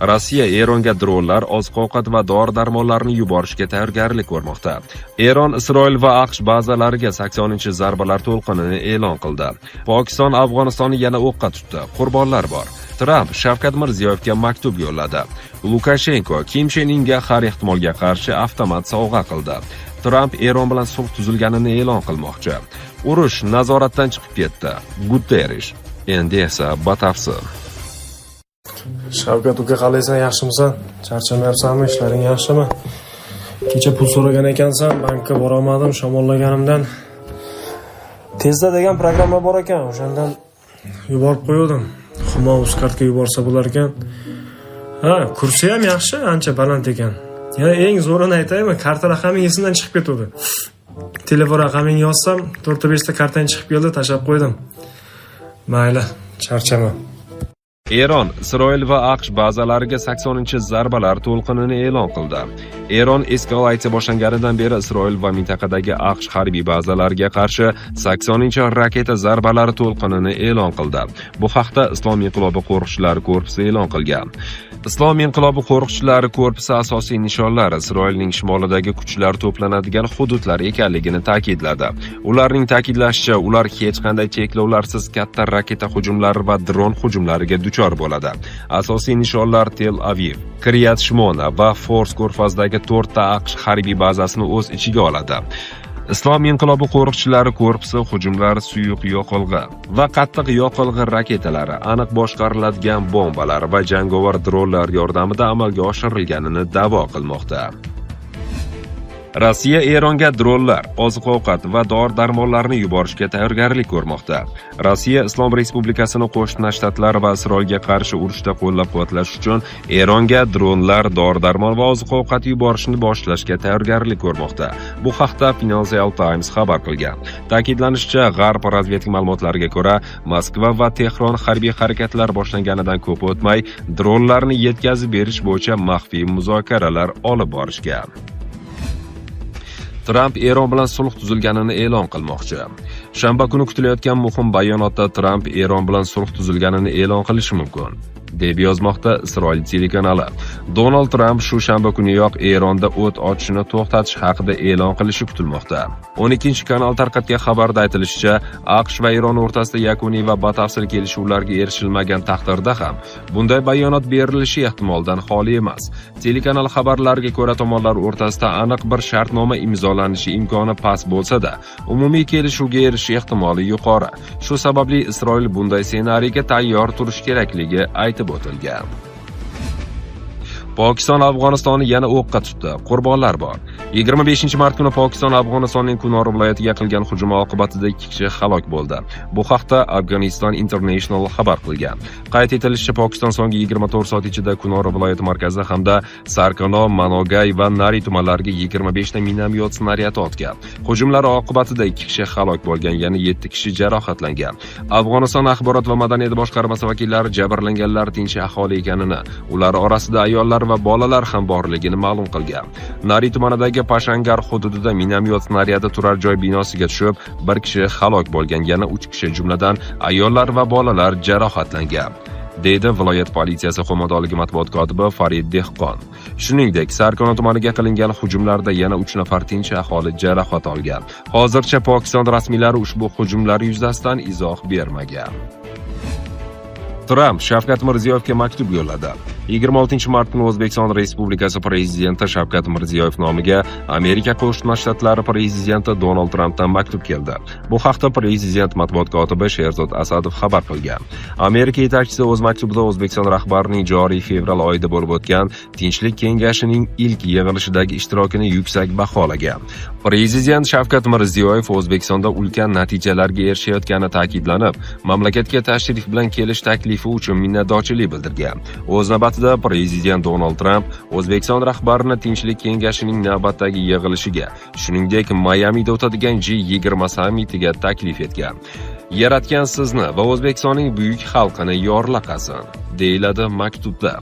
Rossiya Eronga dronlar, oziq-ovqat va dori-darmonlarni yuborishga tayyorgarlik ko'rmoqda. Eron Isroil va AQSh bazalariga 80-zarbalar to'lqinini e'lon qildi. Pokiston Afg'onistonni yana o'qqa tutdi. Qurbonlar bor. Tramp Shavkat Mirziyoyevga maktub yo'lladi. Lukashenko Kim Chen Inga har ehtimolga qarshi avtomat sovg'a qildi. Tramp Eron bilan sulh tuzilganini e'lon qilmoqchi. Urush nazoratdan chiqib ketdi. Guterres. Endi esa batafsil. Shavkat uka, qalaysan, yaxshimisan? Charchamayapsanmi? Ishlaring yaxshimi? Kecha pul so'ragan ekansan, bankka bora olmadim, shamollaganimdan. Tezda degan programma bor ekan, o'shandan yuborib qo'ydim. Humo Uzkartga yuborsa bo'lar ekan. Ha, kursi ham yaxshi, ancha baland ekan. Yana eng zo'rini aytaymi, karta raqaming esimdan chiqib ketdi. Telefon raqamingni yozsam, 4-5 ta kartang chiqib keldi, tashlab qo'ydim. Mayli, charchama. Eron Isroil va AQSh bazalariga 80-zarbalar to'lqinini e'lon qildi. Eron eskalatsiya boshlanganidan beri Isroil va mintaqadagi AQSh harbiy bazalariga qarshi 80-raketa zarbalari to'lqinini e'lon qildi. Bu haqda Islom inqilobi qo'riqchilari korpusi e'lon qilgan. Islom inqilobi qo'riqchilari korpusi asosiy nishonlari Isroilning shimolidagi kuchlar to'planadigan hududlar ekanligini ta'kidladi. Ularning ta'kidlashicha, ular hech qanday cheklovlarsiz katta raketa hujumlari va dron hujumlariga duchor bo'ladi. Asosiy nishonlar Tel Aviv, Kiryat Shmona va Fors ko'rfazdagi 4 ta AQSh harbiy bazasini o'z ichiga oladi. Islom inqilobi qo'riqchilari korpusi hujumlar suyuq yoqilg'i va qattiq yoqilg'i raketalari, aniq boshqariladigan bombalar va jangovar dronlar yordamida amalga oshirilganini da'vo qilmoqda. Rossiya Eronga dronlar, oziq-ovqat va dori-darmonlarni yuborishga tayyorgarlik ko'rmoqda. Rossiya Islom Respublikasini Qo'shma Shtatlar va Isroilga qarshi urushda qo'llab-quvvatlash uchun Eronga dronlar, dori-darmon va oziq-ovqat yuborishni boshlashga tayyorgarlik ko'rmoqda. Bu haqda Financial Times xabar qilgan. Ta'kidlanishicha, G'arb razvedka ma'lumotlariga ko'ra, Moskva va Tehron harbiy harakatlar boshlanganidan ko'p o'tmay dronlarni yetkazib berish bo'yicha maxfiy muzokaralar olib borishgan. Tramp Eron bilan sulh tuzilganini e'lon qilmoqchi. Shanba kuni kutilayotgan muhim bayonotda Tramp Eron bilan sulh tuzilganini e'lon qilishi mumkin, deb yozmoqda Isroil telekanali. Donald Tramp shu shanba kuniyoq Eronda o't ochishni to'xtatish haqida e'lon qilishi kutilmoqda. 12-kanal tarqatgan xabarda aytilishicha, AQSh va Eron o'rtasida yakuniy va batafsil kelishuvlarga erishilmagan taqdirda ham bunday bayonot berilishi ehtimoldan xoli emas. Telekanal xabarlariga ko'ra, tomonlar o'rtasida aniq bir shartnoma imzolanishi imkoni past bo'lsa-da, umumiy kelishuvga erishish ehtimoli yuqori. Shu sababli Isroil bunday ssenariyga tayyor turish kerakligi aytib o'tilgan. Pokiston Afg'onistonni yana o'qqa tutdi. Qurbonlar bor. 25-mart kuni Pokiston Afg'onistonning Kunor viloyatiga qilgan hujum oqibatida 2 kishi halok bo'ldi. Bu haqda Afghanistan International xabar qilgan. Qayd etilishicha, Pokiston so'nggi 24 soat ichida Kunor viloyati markazi hamda Sarkano, Manogay va Nari tumanlariga 25 ta minomyot snaryadi otgan. Hujumlar oqibatida 2 kishi halok bo'lgan, yana 7 kishi jarohatlangan. Afg'oniston axborot va madaniyat boshqarmasi vakillari jabrlanganlar tinch aholi ekanini, ular orasida ayollar va bolalar ham borligini ma'lum qilgan. Nari tumanidagi Pashangar hududida minomyot snaryadi turar joy binosiga tushib, 1 kishi halok bo'lgan, yana 3 kishi jumladan ayollar va bolalar jarohatlangan, deydi viloyat politsiyasi qo'mondonligi matbuot kotibi Farid Dehqon. Shuningdek, Sarkon tumaniga qilingan hujumlarda yana 3 nafar tinch aholi jarohat olgan. Hozircha Pokiston rasmiylari ushbu hujumlar yuzasidan izoh bermagan. Tramp Shavkat Mirziyoyevga maktub yo'lladi. 26-mart kuni O'zbekiston Respublikasi prezidenti Shavkat Mirziyoyev nomiga Amerika Qo'shma Shtatlari prezidenti Donald Trampdan maktub keldi. Bu haqda prezident matbuot kotibi Sherzod Asadov xabar qilgan. Amerika yetakchisi o'z maktubida O'zbekiston rahbarining joriy fevral oyida bo'lib o'tgan Tinchlik kengashining ilk yig'ilishidagi ishtirokini yuksak baholagan. Prezident Shavkat Mirziyoyev O'zbekistonda ulkan natijalarga erishayotgani ta'kidlanib, mamlakatga tashrif bilan kelish taklifi uchun minnatdorchilik bildirgan. O'z navbatida prezident Donald Tramp O'zbekiston rahbarini Tinchlik kengashining navbatdagi yig'ilishiga, shuningdek Mayamida o'tadigan G20 sammitiga taklif etgan. Yaratgan sizni va O'zbekistonning buyuk xalqini yorlaqasin, deyiladi maktubda.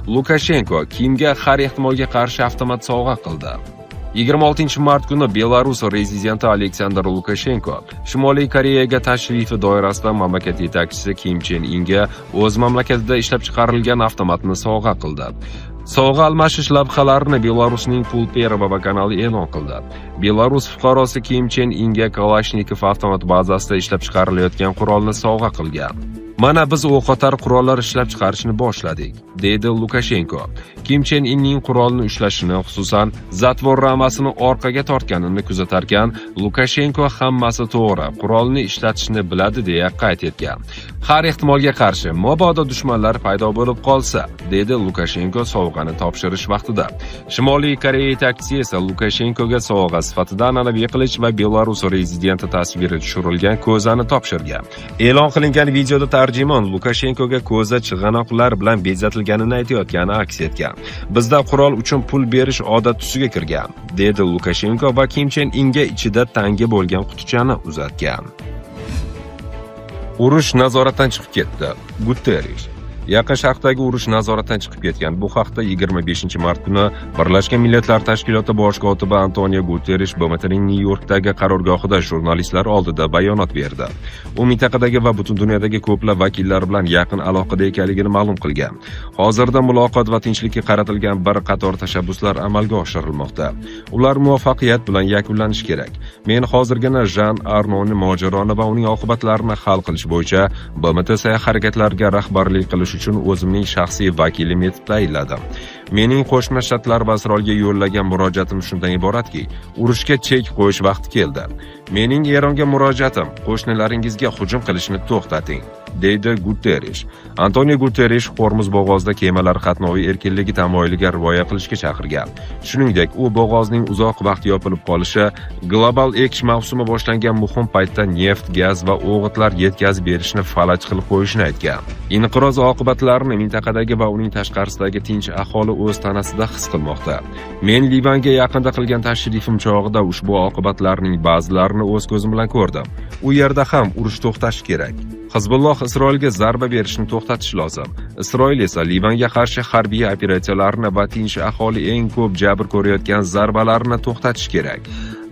Lukashenko Kimga har ehtimolga qarshi avtomat sovg'a qildi. 26-mart kuni Belarus rezidenti Aleksandr Lukashenko Shimoliy Koreyaga tashrifi doirasida mamlakat yetakchisi Kim Chen Inga o'z mamlakatida ishlab chiqarilgan avtomatni sovg'a qildi. Sovg'a almashish lavhalarini Belarusning Pulperova kanali e'lon qildi. Belarus fuqarosi Kim Chen Inga Kalashnikov avtomat bazasida ishlab chiqarilayotgan qurolni sovg'a qilgan. Mana biz o'qotar qurollar ishlab chiqarishni boshladik, deydi Lukashenko. Kim Chen Inning qurolni ushlashini, xususan, zatvor ramasini orqaga tortganini kuzatarkan, Lukashenko hammasi to'g'ri, qurolni ishlatishni biladi deya qayd etgan. Har ehtimolga qarshi, mabodo dushmanlar paydo bo'lib qolsa, dedi Lukashenko sovg'ani topshirish vaqtida. Shimoliy Koreya yetakchisi esa Lukashenkoga sovg'a sifatida an'anaviy qilich va Belarus rezidenti tasviri tushirilgan ko'zani topshirgan. E'lon qilingan videoda tarjimon Lukashenkoga ko'za chig'anoqlar bilan bezatilganini aytayotgani aks etgan. Bizda qurol uchun pul berish odat tusiga kirgan, dedi Lukashenko va Kim Chen Inga ichida tanga bo'lgan qutichani uzatgan. Urush nazoratdan chiqib ketdi. Guterres. Yaqin Sharqdagi urush nazoratdan chiqib ketgan. Bu haqda 25-mart kuni Birlashgan Millatlar Tashkiloti bosh kotibi Antonio Guterres BMTning Nyu-Yorkdagi qarorgohida jurnalistlar oldida bayonot berdi. U mintaqadagi va butun dunyodagi ko'plab vakillar bilan yaqin aloqada ekanligini ma'lum qilgan. Hozirda muloqot va tinchlikka qaratilgan bir qator tashabbuslar amalga oshirilmoqda. Ular muvaffaqiyat bilan yakunlanishi kerak. Men hozirgina Jean Arnoning mojaroni va uning oqibatlarini hal qilish bo'yicha BMT harakatlariga rahbarlik qilish uchun o'zimning shaxsiy vakilim etib tayinladim. Mening Qo'shma Shtatlar va Isroilga yo'llagan murojaatim shundan iboratki, urushga chek qo'yish vaqti keldi. Mening Eronga murojaatim, qo'shnilaringizga hujum qilishni to'xtating, deydi Guterres. Antonio Guterres Hormuz bo'g'ozida kemalar qatnovi erkinligi tamoyiliga rioya qilishga chaqirgan. Shuningdek, u bo'g'ozning uzoq vaqt yopilib qolishi, global ekish mavsumi boshlangan muhim paytda neft, gaz va o'g'itlar yetkazib berishni falaj qilib qo'yishini aytgan. Inqiroz oqibatlarini mintaqadagi va uning tashqarisidagi tinch aholi o'z tanasida his qilmoqda. Men Livanga yaqinda qilgan tashrifim chog'ida ushbu oqibatlarning ba'zilarini o'z ko'zim bilan ko'rdim. U yerda ham urush to'xtashi kerak. Hizbulloh Isroilga zarba berishni to'xtatish lozim. Isroil esa Livanga qarshi harbiy operatsiyalarni va tinch aholi eng ko'p jabr ko'rayotgan zarbalarni to'xtatish kerak.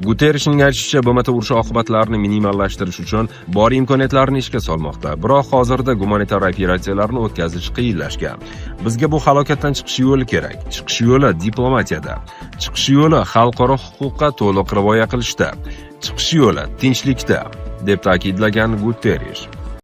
Guterresning aytishicha, BMT urush oqibatlarini minimallashtirish uchun bor imkoniyatlarni ishga solmoqda. Biroq hozirda gumanitar operatsiyalarni o'tkazish qiyinlashgan. Bizga bu halokatdan chiqish yo'li kerak. Chiqish yo'li diplomatiyada. Chiqish yo'li xalqaro huquqqa to'liq rioya qilishda. Chiqish yo'li tinchlikda, deb ta'kidlagan Guterres.